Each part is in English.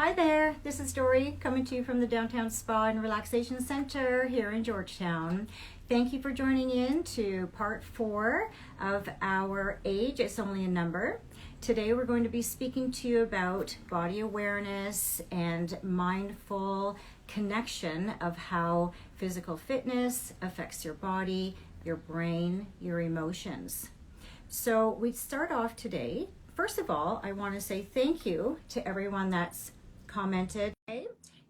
Hi there, this is Dorri coming to you from the Downtown Spa and Relaxation Center here in Georgetown. Thank you for joining in to part 4 of our Age It's Only a Number. Today we're going to be speaking to you about body awareness and mindful connection of how physical fitness affects your body, your brain, your emotions. So we start off today. First of all, I want to say thank you to everyone that's commented.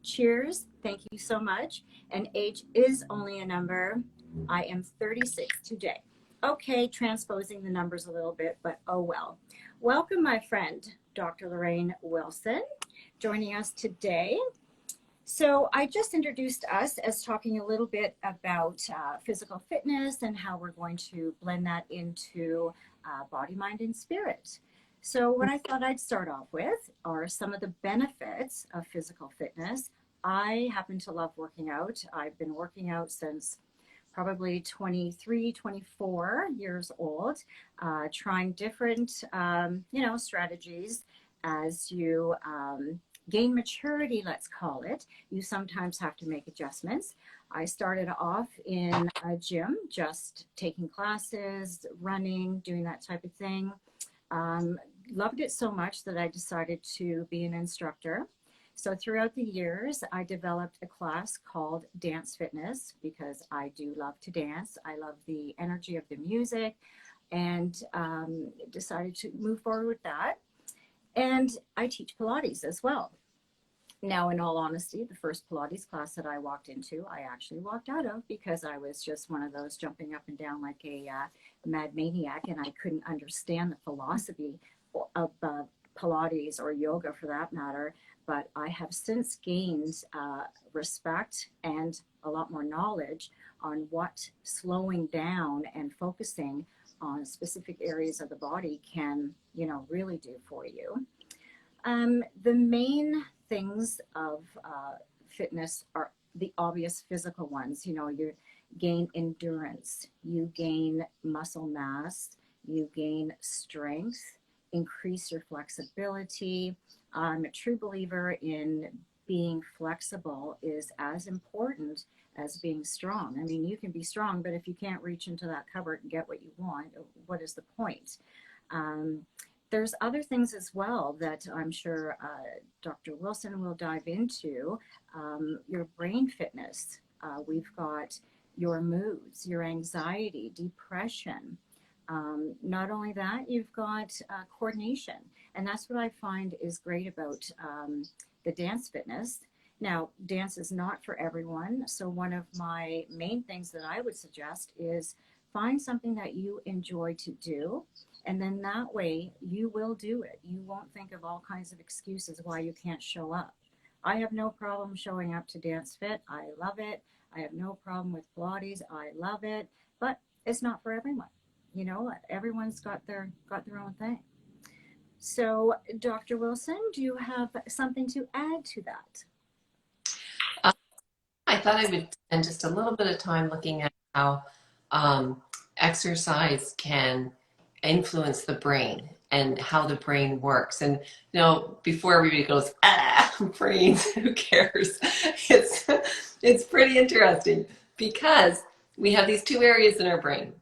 Cheers, thank you so much. And age is only a number. I am 36 today. Okay, transposing the numbers a little bit, but oh well. Welcome, my friend, Dr. Lorraine Wilson, joining us today. So I just introduced us as talking a little bit about physical fitness and how we're going to blend that into body, mind, and spirit. So what I thought I'd start off with are some of the benefits of physical fitness. I happen to love working out. I've been working out since probably 23, 24 years old, trying different, strategies as you gain maturity, let's call it. You sometimes have to make adjustments. I started off in a gym, just taking classes, running, doing that type of thing. Loved it so much that I decided to be an instructor. So throughout the years, I developed a class called Dance Fitness because I do love to dance. I love the energy of the music and decided to move forward with that. And I teach Pilates as well. Now, in all honesty, the first Pilates class that I walked into, I actually walked out of because I was just one of those jumping up and down like a mad maniac, and I couldn't understand the philosophy of Pilates or yoga for that matter. But I have since gained respect and a lot more knowledge on what slowing down and focusing on specific areas of the body can, really do for you. The main things of fitness are the obvious physical ones. You gain endurance, you gain muscle mass, you gain strength, increase your flexibility. I'm a true believer in being flexible is as important as being strong. I mean, you can be strong, but if you can't reach into that cupboard and get what you want, what is the point? There's other things as well that I'm sure Dr. Wilson will dive into. Your brain fitness. We've got your moods, your anxiety, depression. Not only that, you've got coordination. And that's what I find is great about the dance fitness. Now, dance is not for everyone. So one of my main things that I would suggest is find something that you enjoy to do. And then that way you will do it. You won't think of all kinds of excuses why you can't show up. I have no problem showing up to Dance Fit. I love it. I have no problem with Pilates. I love it. But it's not for everyone. Everyone's got their own thing. So, Dr. Wilson, do you have something to add to that? I thought I would spend just a little bit of time looking at how exercise can influence the brain and how the brain works. And before everybody goes, brains, who cares? It's pretty interesting because we have these two areas in our brain.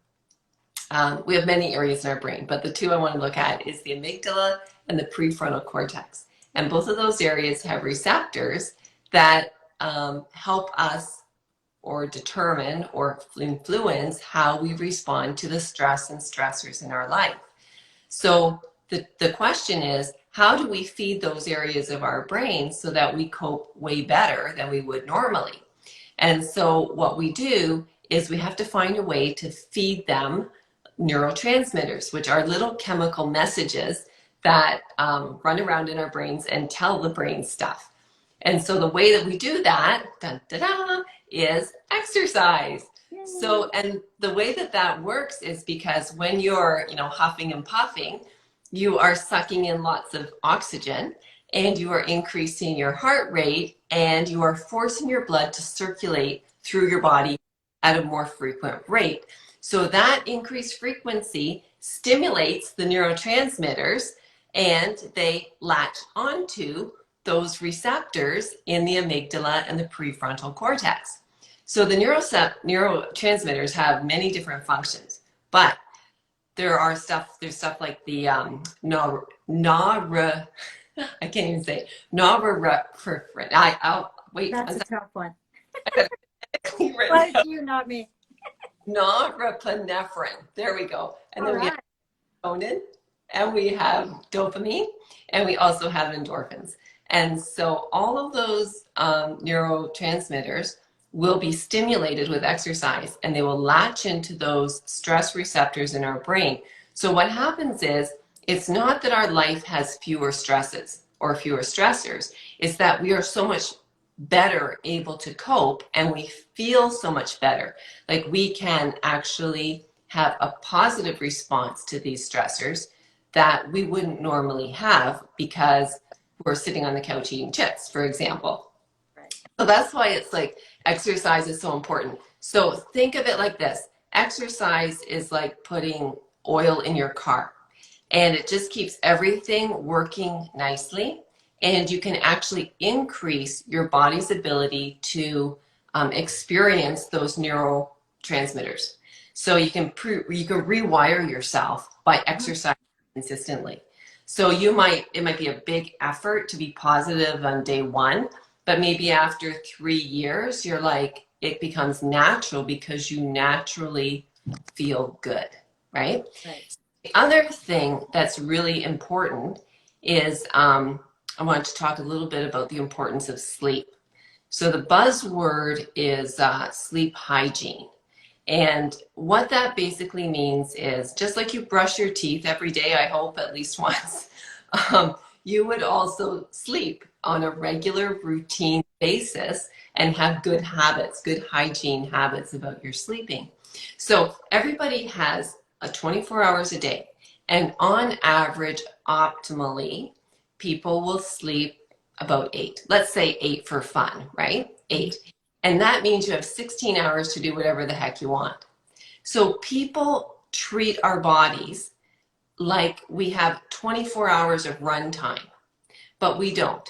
We have many areas in our brain, but the two I want to look at is the amygdala and the prefrontal cortex. And both of those areas have receptors that help us or determine or influence how we respond to the stress and stressors in our life. So the question is, how do we feed those areas of our brain so that we cope way better than we would normally? And so what we do is we have to find a way to feed them neurotransmitters, which are little chemical messages that run around in our brains and tell the brain stuff. And so the way that we do that, is exercise. So, and the way that works is because when you're, huffing and puffing, you are sucking in lots of oxygen and you are increasing your heart rate and you are forcing your blood to circulate through your body at a more frequent rate. So that increased frequency stimulates the neurotransmitters and they latch onto those receptors in the amygdala and the prefrontal cortex. So the neurotransmitters have many different functions, but there's stuff like the I can't even say norepinephrine. I'll wait. That's a tough one. I got it clean written Well, it's down. you, not me. Norepinephrine. There we go. And All then we right. have serotonin, and we have dopamine, and we also have endorphins. And so all of those neurotransmitters will be stimulated with exercise, and they will latch into those stress receptors in our brain. So what happens is, it's not that our life has fewer stresses or fewer stressors, it's that we are so much better able to cope, and we feel so much better. Like we can actually have a positive response to these stressors that we wouldn't normally have because we're sitting on the couch eating chips, for example. Right. So that's why it's like exercise is so important. So think of it like this. Exercise is like putting oil in your car, and it just keeps everything working nicely, and you can actually increase your body's ability to experience those neurotransmitters. So you can rewire yourself by exercising consistently. So it might be a big effort to be positive on day one, but maybe after 3 years, you're like, it becomes natural because you naturally feel good, right? Right. The other thing that's really important is I want to talk a little bit about the importance of sleep. So the buzzword is sleep hygiene. And what that basically means is, just like you brush your teeth every day, I hope at least once, you would also sleep on a regular routine basis and have good habits, good hygiene habits about your sleeping. So everybody has a 24 hours a day, and on average, optimally, people will sleep about 8. Let's say 8 for fun, right? 8. And that means you have 16 hours to do whatever the heck you want. So people treat our bodies like we have 24 hours of run time, but we don't.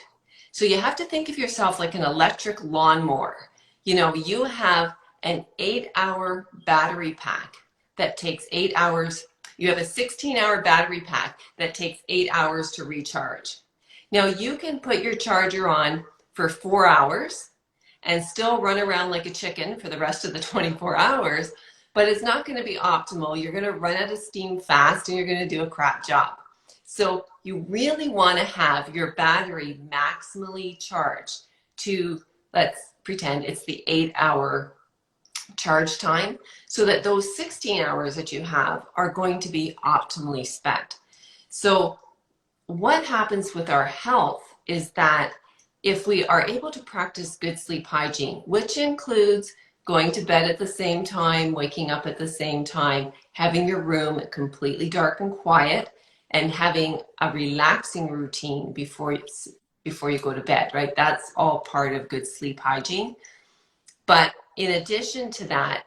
So you have to think of yourself like an electric lawnmower. You have an 8-hour battery pack that takes 8 hours. You have a 16-hour battery pack that takes 8 hours to recharge. Now you can put your charger on for 4 hours and still run around like a chicken for the rest of the 24 hours, but it's not going to be optimal. You're going to run out of steam fast, and you're going to do a crap job. So you really want to have your battery maximally charged to, let's pretend it's the 8-hour charge time, so that those 16 hours that you have are going to be optimally spent. So what happens with our health is that if we are able to practice good sleep hygiene, which includes going to bed at the same time, waking up at the same time, having your room completely dark and quiet, and having a relaxing routine before you go to bed, right? That's all part of good sleep hygiene. But in addition to that,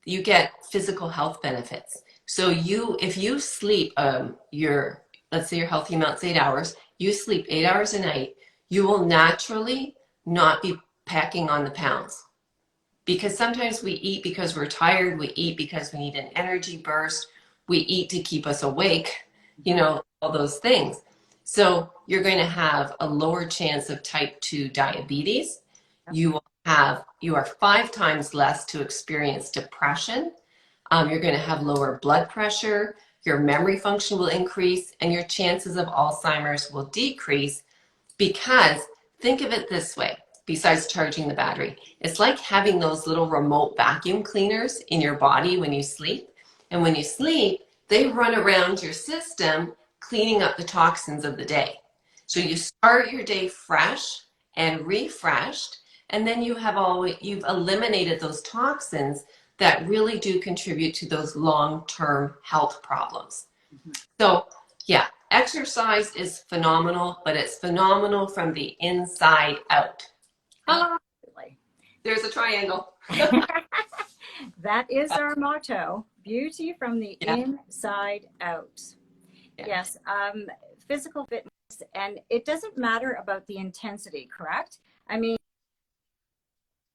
you get physical health benefits. So if you sleep let's say your healthy amount's 8 hours, you sleep 8 hours a night, you will naturally not be packing on the pounds. Because sometimes we eat because we're tired, we eat because we need an energy burst, we eat to keep us awake, all those things. So you're going to have a lower chance of type 2 diabetes. You are 5 times less to experience depression. You're going to have lower blood pressure, your memory function will increase, and your chances of Alzheimer's will decrease. Because think of it this way, besides charging the battery, it's like having those little remote vacuum cleaners in your body when you sleep. And when you sleep, they run around your system cleaning up the toxins of the day. So you start your day fresh and refreshed, and then you've eliminated those toxins that really do contribute to those long-term health problems. So yeah, exercise is phenomenal, but it's phenomenal from the inside out. Absolutely. There's a triangle. That is our motto: beauty from the Yeah. inside out. Yeah. Yes. Physical fitness And it doesn't matter about the intensity, correct? I mean,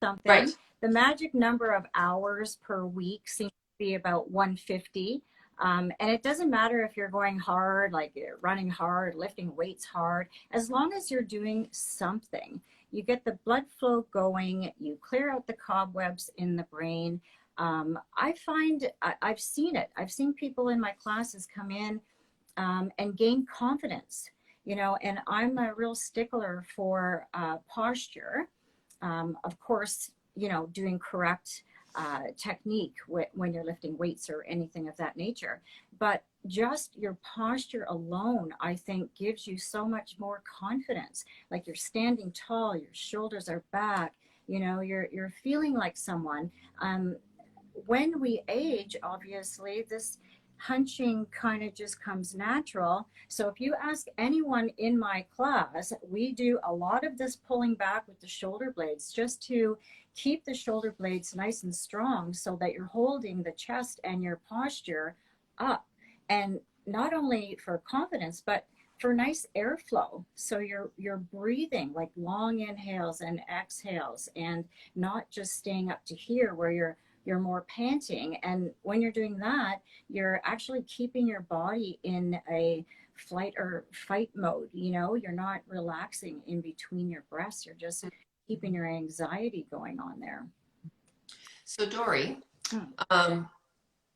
something. Right. The magic number of hours per week seems to be about 150. And it doesn't matter if you're going hard, like you're running hard, lifting weights hard, as long as you're doing something. You get the blood flow going, you clear out the cobwebs in the brain. I find I've seen it. I've seen people in my classes come in and gain confidence, and I'm a real stickler for posture. Of course, doing correct technique when you're lifting weights or anything of that nature. But just your posture alone, I think, gives you so much more confidence. Like you're standing tall, your shoulders are back, you're feeling like someone. When we age, obviously, this hunching kind of just comes natural. So if you ask anyone in my class, we do a lot of this pulling back with the shoulder blades just to keep the shoulder blades nice and strong so that you're holding the chest and your posture up. And not only for confidence, but for nice airflow. So you're breathing like long inhales and exhales and not just staying up to here where you're more panting. And when you're doing that, you're actually keeping your body in a flight or fight mode. You're not relaxing in between your breaths. You're just keeping your anxiety going on there. So Dorri, Hmm.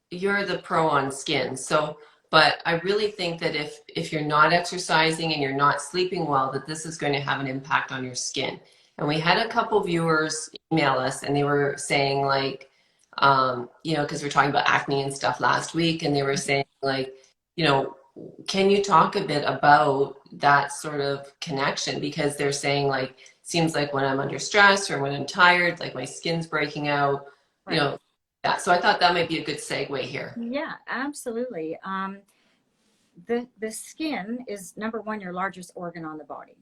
you're the pro on skin. So, but I really think that if you're not exercising and you're not sleeping well, that this is going to have an impact on your skin. And we had a couple viewers email us, and they were saying like, because we are talking about acne and stuff last week, and they were saying like, you know, can you talk a bit about that sort of connection? Because they're saying like, seems like when I'm under stress or when I'm tired, like my skin's breaking out, you Right. know, yeah, so I thought that might be a good segue here. Yeah, absolutely. The skin is number one, your largest organ on the body.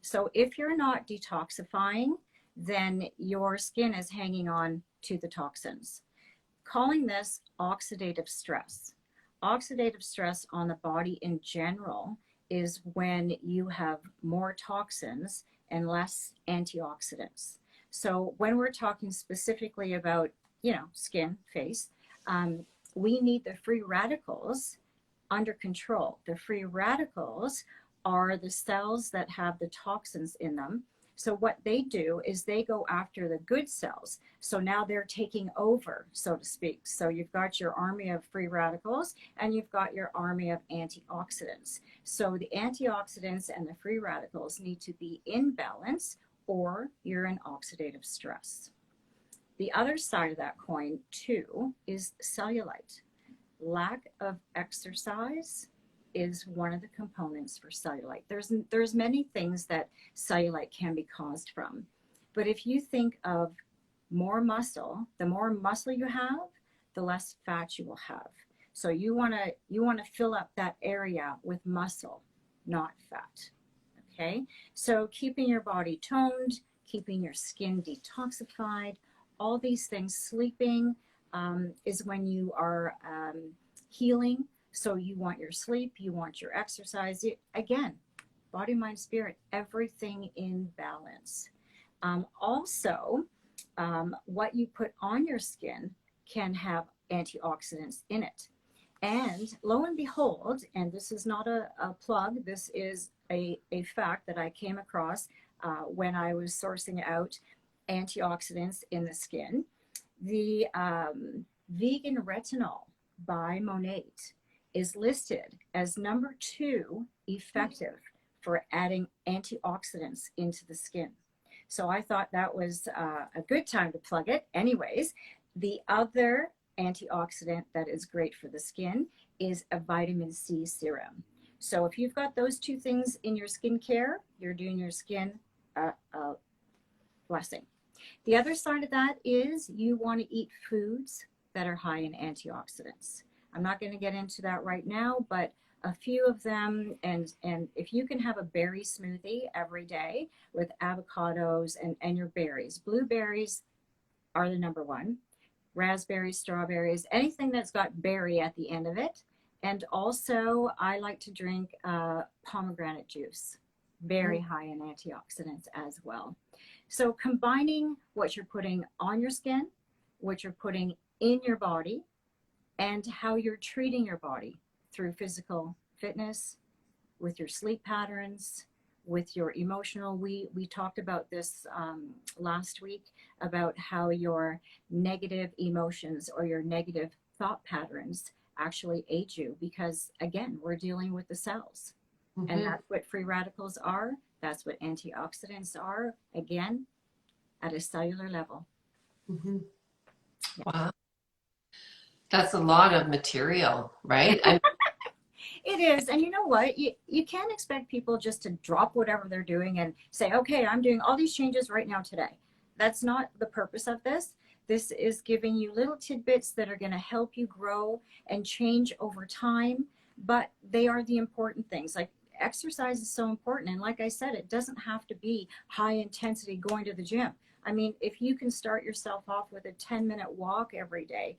So if you're not detoxifying, then your skin is hanging on to the toxins. Calling this oxidative stress. Oxidative stress on the body in general is when you have more toxins and less antioxidants. So when we're talking specifically about, skin, face, um, we need the free radicals under control. The free radicals are the cells that have the toxins in them. So what they do is they go after the good cells. So now they're taking over, so to speak. So you've got your army of free radicals and you've got your army of antioxidants. So the antioxidants and the free radicals need to be in balance or you're in oxidative stress. The other side of that coin too is cellulite. Lack of exercise is one of the components for cellulite. There's many things that cellulite can be caused from. But if you think of the more muscle you have, the less fat you will have. So you want to fill up that area with muscle, not fat. Okay? So keeping your body toned, keeping your skin detoxified, all these things, sleeping is when you are healing. So you want your sleep, you want your exercise. Again, body, mind, spirit, everything in balance. Also, what you put on your skin can have antioxidants in it. And lo and behold, and this is not a plug, this is a fact that I came across when I was sourcing out antioxidants in the skin. The vegan retinol by Monate is listed as number 2 effective for adding antioxidants into the skin. So I thought that was a good time to plug it. Anyways, the other antioxidant that is great for the skin is a vitamin C serum. So if you've got those two things in your skincare, you're doing your skin a blessing. The other side of that is you want to eat foods that are high in antioxidants. I'm not going to get into that right now, but a few of them, and if you can have a berry smoothie every day with avocados and your berries. Blueberries are the number one. Raspberries, strawberries, anything that's got berry at the end of it, And also, I like to drink pomegranate juice, very high in antioxidants as well. So, combining what you're putting on your skin, what you're putting in your body, and how you're treating your body through physical fitness, with your sleep patterns, with your emotional. We talked about this last week about how your negative emotions or your negative thought patterns actually aid you because again we're dealing with the cells, and Mm-hmm. that's what free radicals are. That's what antioxidants are. Again, at a cellular level. Mm-hmm. Yeah. Wow. That's a lot of material, right? I It is. And you know what? You can't expect people just to drop whatever they're doing and say, okay, I'm doing all these changes right now today. That's not the purpose of this. This is giving you little tidbits that are going to help you grow and change over time. But they are the important things. Like exercise is so important. And like I said, it doesn't have to be high intensity going to the gym. I mean, if you can start yourself off with a 10-minute walk every day,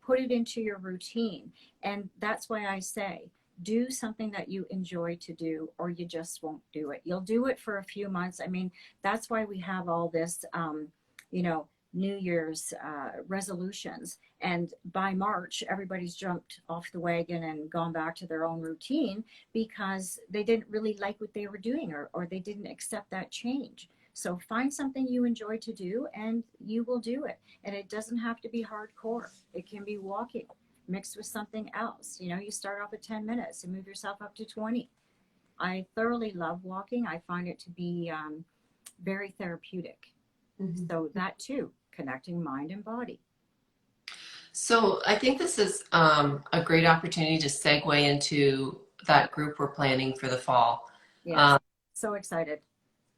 put it into your routine. And that's why I say, do something that you enjoy to do or you just won't do it. You'll do it for a few months. I mean, that's why we have all this you know New Year's resolutions, and by March everybody's jumped off the wagon and gone back to their own routine because they didn't really like what they were doing, or they didn't accept that change. So find something you enjoy to do and you will do it, and it doesn't have to be hardcore. It can be walking mixed with something else. You start off at 10 minutes and move yourself up to 20. I thoroughly love walking. I find it to be very therapeutic. Mhm. So, that too, connecting mind and body. So I think this is a great opportunity to segue into that group we're planning for the fall. Yes. Um, So excited.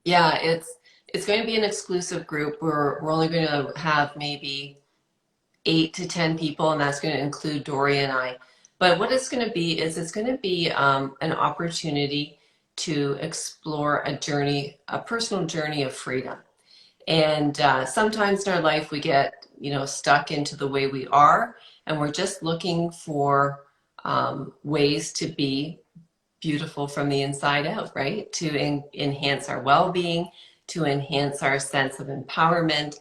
yeah, it's going to be an exclusive group. We're only going to have maybe 8 to 10 people, and that's going to include Dorri and I. But what it's going to be is it's going to be an opportunity to explore a journey, a personal journey of freedom. And sometimes in our life we get, stuck into the way we are, and we're just looking for ways to be beautiful from the inside out, right? To enhance our well-being, to enhance our sense of empowerment.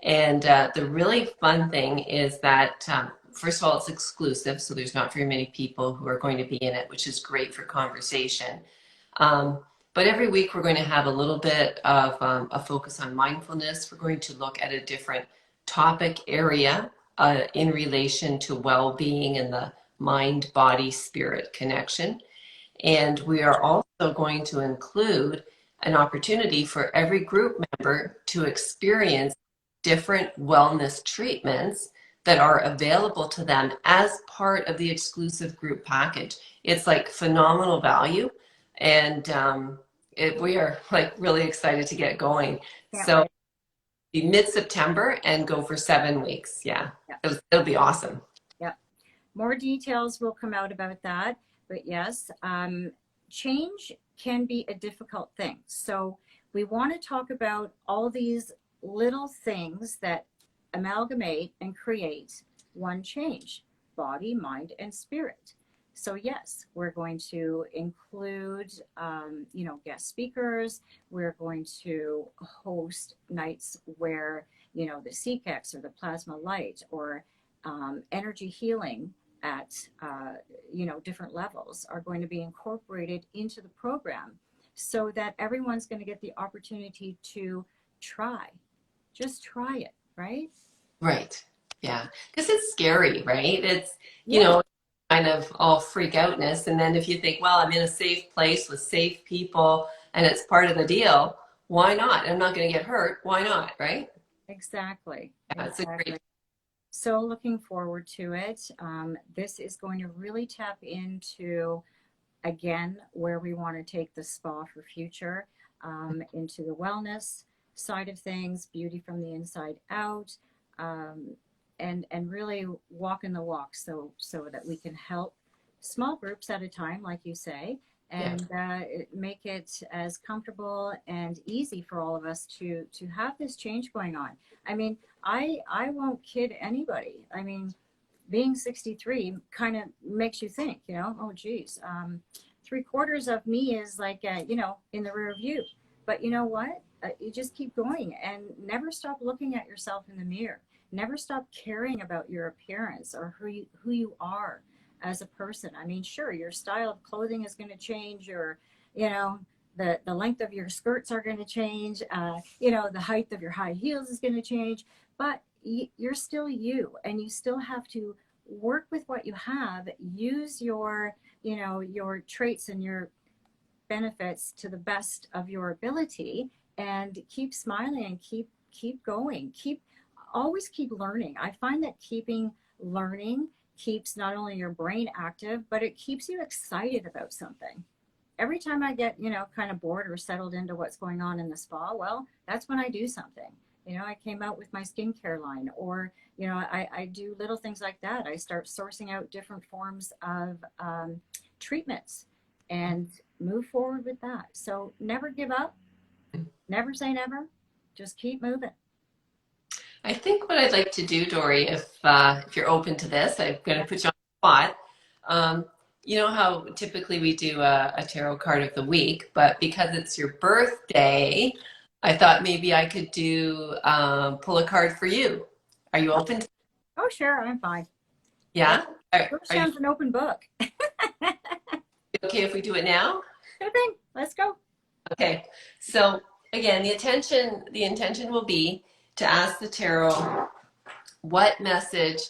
And the really fun thing is that, first of all, it's exclusive, so there's not very many people who are going to be in it, which is great for conversation. Um, but every week we're going to have a little bit of a focus on mindfulness. We're going to look at a different topic area in relation to well-being and the mind, body, spirit connection. And we are also going to include an opportunity for every group member to experience different wellness treatments that are available to them as part of the exclusive group package. It's like phenomenal value. And we are like really excited to get going. Can't So wait. be mid-September and go for 7 weeks. Yeah, Yeah. it'll be awesome. Yeah. More details will come out about that. But yes, change can be a difficult thing. So we want to talk about all these little things that amalgamate and create one change: body, mind, and spirit. So yes, we're going to include, guest speakers. We're going to host nights where, the CCAX or the plasma light or energy healing at different levels are going to be incorporated into the program, so that everyone's going to get the opportunity to try, just try it, right? Right. Yeah. Because it's scary, right? It's, you Yeah, know, kind of all freak outness. And then if you think, well, I'm in a safe place with safe people and it's part of the deal, why not? I'm not going to get hurt. Why not? Right? exactly, Yeah, it's a exactly. great. So looking forward to it. This is going to really tap into, again, where we want to take the spa for future, into the wellness side of things, beauty from the inside out, um, and really walking the walk, so that we can help small groups at a time, like you say, Yeah. and make it as comfortable and easy for all of us to have this change going on. I mean, I won't kid anybody. I mean, being 63 kind of makes you think, you know, oh geez, 3/4 of me is like, you know, in the rear view. But you know what? You just keep going and never stop looking at yourself in the mirror. Never stop caring about your appearance or who you are as a person. I mean, sure, your style of clothing is going to change. Your, you know, the length of your skirts are going to change. You know, the height of your high heels is going to change. But you're still you, and you still have to work with what you have. Use your, you know, your traits and your benefits to the best of your ability, and keep smiling and keep going. Always keep learning. I find that keeping learning keeps not only your brain active, but it keeps you excited about something. Every time I get, you know, kind of bored or settled into what's going on in the spa, well, that's when I do something. You know, I came out with my skincare line, or, you know, I do little things like that. I start sourcing out different forms of treatments and move forward with that. So never give up, never say never, just keep moving. I think what I'd like to do, Dorri, if you're open to this, I'm going to put you on the spot. Um, you know how typically we do a tarot card of the week, but because it's your birthday, I thought maybe I could do pull a card for you. Are you open to? Oh, sure, I'm fine. Yeah? Yours Are you sounds an open book. okay if we do it now? Good thing. Let's go. Okay. So again, the intention will be to ask the tarot what message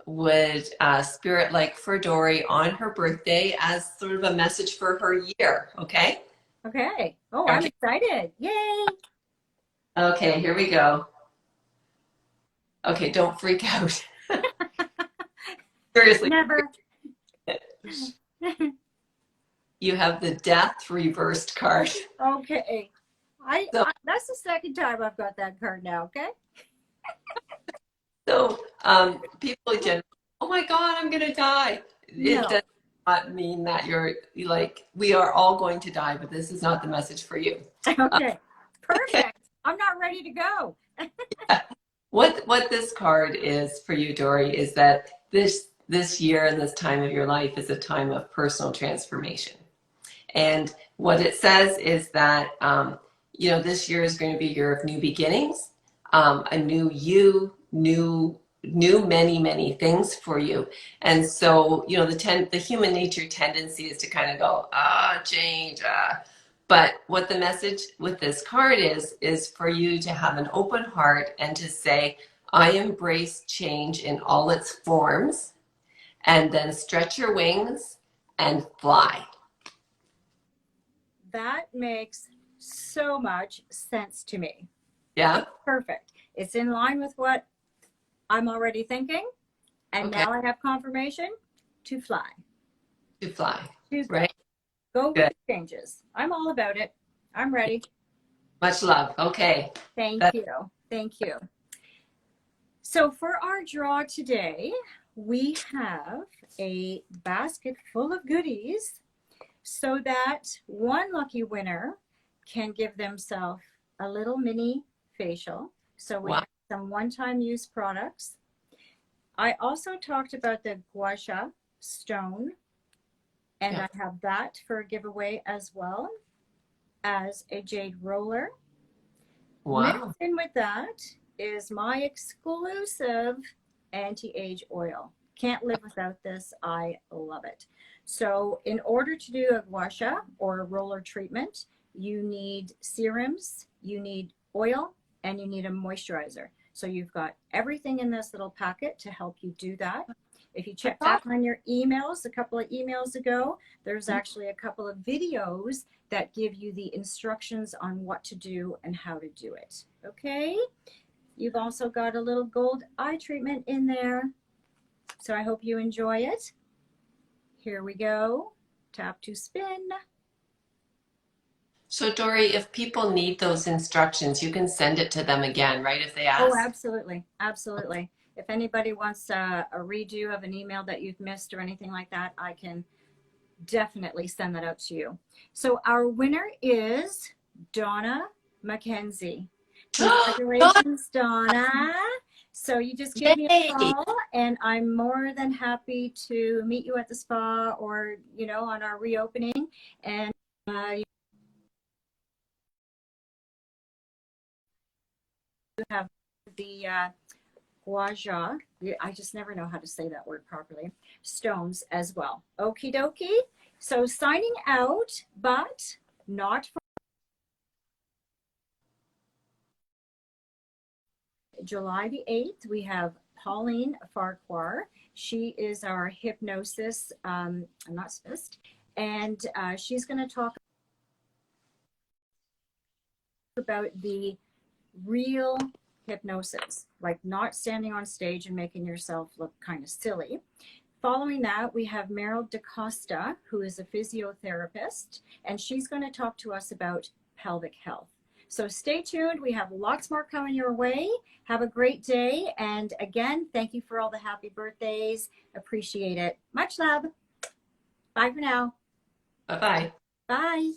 would Spirit like for Dorri on her birthday as sort of a message for her year. Okay? Okay. Oh, I'm Okay. excited. Yay. Okay, here we go. Okay, don't freak out. Seriously, Never. you have the Death reversed card. Okay. So, That's the second time I've got that card now. Okay. so people generally, oh my God, I'm gonna die. It No. does not mean that you like, we are all going to die, but this is not the message for you. Okay. Okay. Perfect. I'm not ready to go. What this card is for you, Dorri, is that this year and this time of your life is a time of personal transformation. And what it says is that this year is going to be a year of new beginnings, a new you, new many things for you. And so the human nature tendency is to kind of go change. But what the message with this card is for you to have an open heart and to say, I embrace change in all its forms, and then stretch your wings and fly. That makes so much sense to me. Yeah. It's perfect. It's in line with what I'm already thinking. And Okay. now I have confirmation to fly. To fly. To Right. go with Good. the changes. I'm all about it. I'm ready. Much love. Okay. Thank you. Thank you. So for our draw today, we have a basket full of goodies so that one lucky winner can give themselves a little mini facial. So we Wow. have some one-time use products. I also talked about the gua sha stone, and Yeah. I have that for a giveaway as well as a jade roller. Wow. Mixed in with that is my exclusive anti-age oil. Can't live without this. I love it. So in order to do a gua sha or a roller treatment, you need serums, you need oil, and you need a moisturizer. So you've got everything in this little packet to help you do that. If you check back on your emails, a couple of emails ago, there's actually a couple of videos that give you the instructions on what to do and how to do it. Okay? You've also got a little gold eye treatment in there. So I hope you enjoy it. Here we go. Tap to spin. So Dorri, if people need those instructions, you can send it to them again, right? If they Oh, ask. absolutely. Absolutely. If anybody wants a redo of an email that you've missed or anything like that, I can definitely send that out to you. So our winner is Donna Mackenzie. Donna, Congratulations, Donna. So you just give me a Yay! call, and I'm more than happy to meet you at the spa or, on our reopening. And you have the guaja. I just never know how to say that word properly. Stones as well. Okie dokie. So signing out, but not for July the 8th. We have Pauline Farquhar. She is our hypnosis, I'm not specialist, and she's going to talk about the real hypnosis, like not standing on stage and making yourself look kind of silly. Following that, we have Meryl DaCosta, who is a physiotherapist, and she's going to talk to us about pelvic health. So stay tuned. We have lots more coming your way. Have a great day. And again, thank you for all the happy birthdays. Appreciate it. Much love. Bye for now. Bye bye. Bye.